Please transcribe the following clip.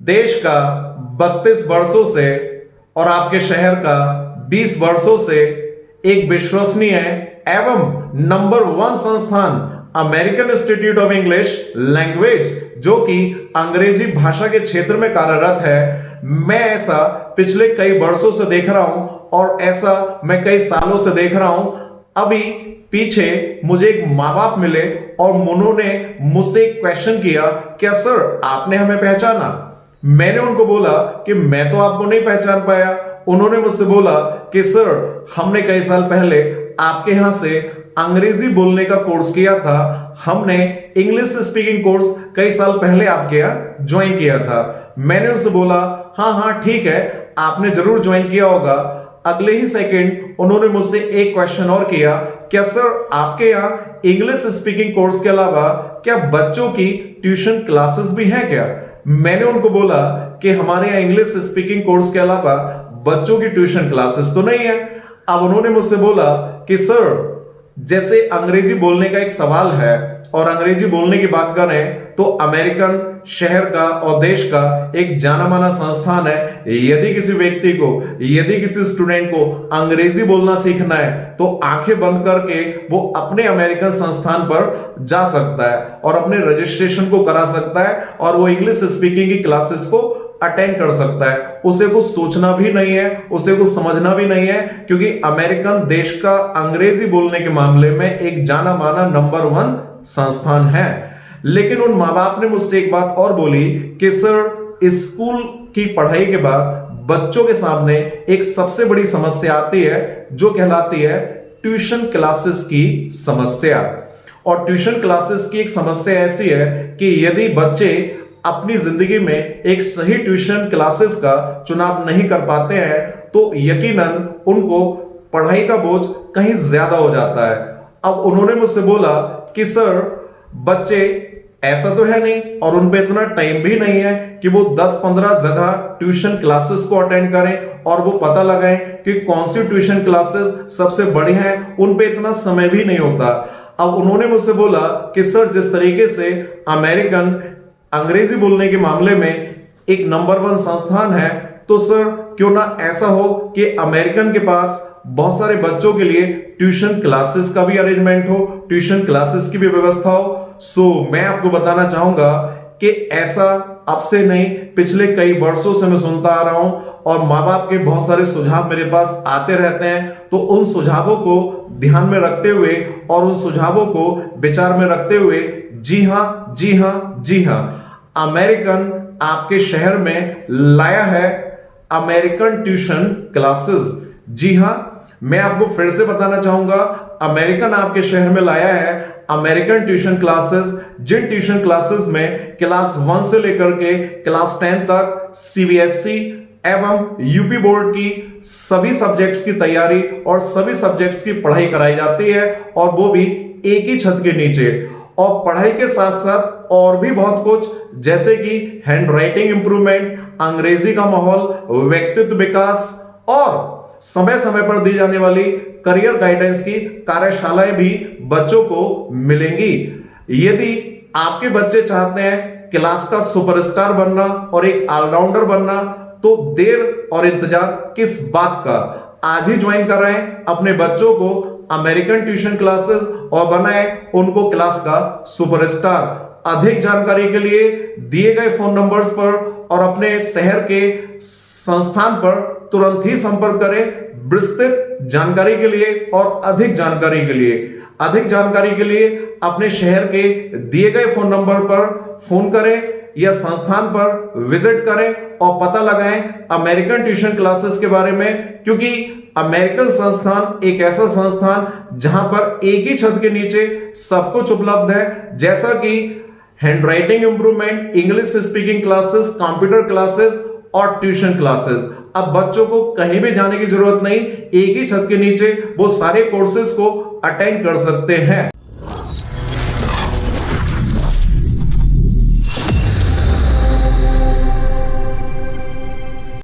देश का 32 वर्षों से और आपके शहर का 20 वर्षों से एक विश्वसनीय एवं नंबर 1 संस्थान American institute of English language जो कि अंग्रेजी भाषा के क्षेत्र में कार्यरत है, मैं ऐसा पिछले कई वर्षों से देख रहा हूं और ऐसा मैं कई सालों से देख रहा हूं। अभी पीछे मुझे एक माँ बाप मिले और उन्होंने मुझसे एक क्वेश्चन किया, क्या सर आपने हमें पहचाना? मैंने उनको बोला कि मैं तो आपको नहीं पहचान पाया। उन्होंने मुझसे बोला कि सर हमने कई साल पहले आपके यहां से अंग्रेजी बोलने का कोर्स किया था, हमने इंग्लिश स्पीकिंग कोर्स कई साल पहले आपके यहां ज्वाइन किया था। मैंने उनसे बोला हाँ हाँ ठीक है, आपने जरूर ज्वाइन किया होगा। अगले ही सेकंड उन्होंने मुझसे एक क्वेश्चन और किया, क्या सर आपके यहाँ इंग्लिश स्पीकिंग कोर्स के अलावा क्या बच्चों की ट्यूशन क्लासेस भी हैं क्या? मैंने उनको बोला कि हमारे यहाँ इंग्लिश स्पीकिंग कोर्स के अलावा बच्चों की ट्यूशन क्लासेस तो नहीं है। अब उन्होंने मुझसे बोला कि सर जैसे अंग्रेजी बोलने का एक सवाल है और अंग्रेजी बोलने की बात करें तो अमेरिकन शहर का और देश का एक जाना माना संस्थान है। यदि किसी व्यक्ति को, यदि किसी स्टूडेंट को अंग्रेजी बोलना सीखना है तो आंखें बंद करके वो अपने अमेरिकन संस्थान पर जा सकता है और अपने रजिस्ट्रेशन को करा सकता है और वो इंग्लिश स्पीकिंग की क्लासेस को अटेंड कर सकता है। उसे कुछ सोचना भी नहीं है, उसे कुछ समझना भी नहीं है, क्योंकि अमेरिकन देश का अंग्रेजी बोलने के मामले में एक जाना माना नंबर 1 संस्थान है। लेकिन उन माँ बाप ने मुझसे एक बात और बोली कि सर स्कूल की पढ़ाई के बाद बच्चों के सामने एक सबसे बड़ी समस्या आती है जो कहलाती है ट्यूशन क्लासेस की समस्या। और ट्यूशन क्लासेस की एक समस्या ऐसी है कि यदि बच्चे अपनी जिंदगी में एक सही ट्यूशन क्लासेस का चुनाव नहीं कर पाते हैं तो यकीनन उनको पढ़ाई का बोझ कहीं ज्यादा हो जाता है। अब उन्होंने मुझसे बोला कि सर बच्चे ऐसा तो है नहीं और उन पे इतना टाइम भी नहीं है कि वो 10-15 जगह ट्यूशन क्लासेस को अटेंड करें और वो पता लगाएं कि कौन सी ट्यूशन क्लासेस सबसे बढ़िया है, उन पे इतना समय भी नहीं होता। अब उन्होंने मुझसे बोला कि सर जिस तरीके से अमेरिकन अंग्रेजी बोलने के मामले में एक नंबर 1 संस्थान है, तो सर क्यों ना ऐसा हो कि अमेरिकन के पास बहुत सारे बच्चों के लिए ट्यूशन क्लासेस का भी अरेंजमेंट हो, ट्यूशन क्लासेस की भी व्यवस्था हो। सो मैं आपको बताना चाहूंगा कि ऐसा अब से नहीं, पिछले कई वर्षों से मैं सुनता आ रहा हूं और माँ बाप के बहुत सारे सुझाव मेरे पास आते रहते हैं। तो उन सुझावों को ध्यान में रखते हुए और उन सुझावों को विचार में रखते हुए जी हाँ जी हाँ जी हाँ, अमेरिकन आपके शहर में लाया है अमेरिकन ट्यूशन क्लासेस। जी हां, मैं आपको फिर से बताना चाहूंगा, अमेरिकन आपके शहर में लाया है अमेरिकन ट्यूशन क्लासेस, जिन ट्यूशन क्लासेस में क्लास 1 से लेकर के क्लास 10 तक सीबीएसई एवं यूपी बोर्ड की सभी सब्जेक्ट्स की तैयारी और सभी सब्जेक्ट्स की पढ़ाई कराई जाती है और वो भी एक ही छत के नीचे। और पढ़ाई के साथ साथ और भी बहुत कुछ, जैसे कि हैंड राइटिंग इंप्रूवमेंट, अंग्रेजी का माहौल, व्यक्तित्व विकास और समय समय पर दी जाने वाली करियर गाइडेंस की कार्यशालाएं भी बच्चों को मिलेंगी। यदि आपके बच्चे चाहते हैं क्लास का सुपरस्टार बनना और एक ऑलराउंडर बनना, तो देर और इंतजार किस बात का? आज ही ज्वाइन कर रहे हैं अपने बच्चों को अमेरिकन ट्यूशन क्लासेस और बनाए उनको क्लास का सुपरस्टार। अधिक जानकारी के लिए दिए गए फोन नंबर्स पर और अपने शहर के संस्थान पर तुरंत ही संपर्क करें। विस्तृत जानकारी के लिए और अधिक जानकारी के लिए अपने शहर के दिए गए फोन नंबर पर फोन करें या संस्थान पर विजिट करें और पता लगाएं अमेरिकन ट्यूशन क्लासेस के बारे में, क्योंकि अमेरिकन संस्थान एक ऐसा संस्थान जहां पर एक ही छत के नीचे सब कुछ उपलब्ध है, जैसा कि hand writing improvement, English speaking classes, computer classes और ट्यूशन क्लासेस। अब बच्चों को कहीं भी जाने की जरूरत नहीं, एक ही छत के नीचे वो सारे कोर्सेज को अटेंड कर सकते हैं।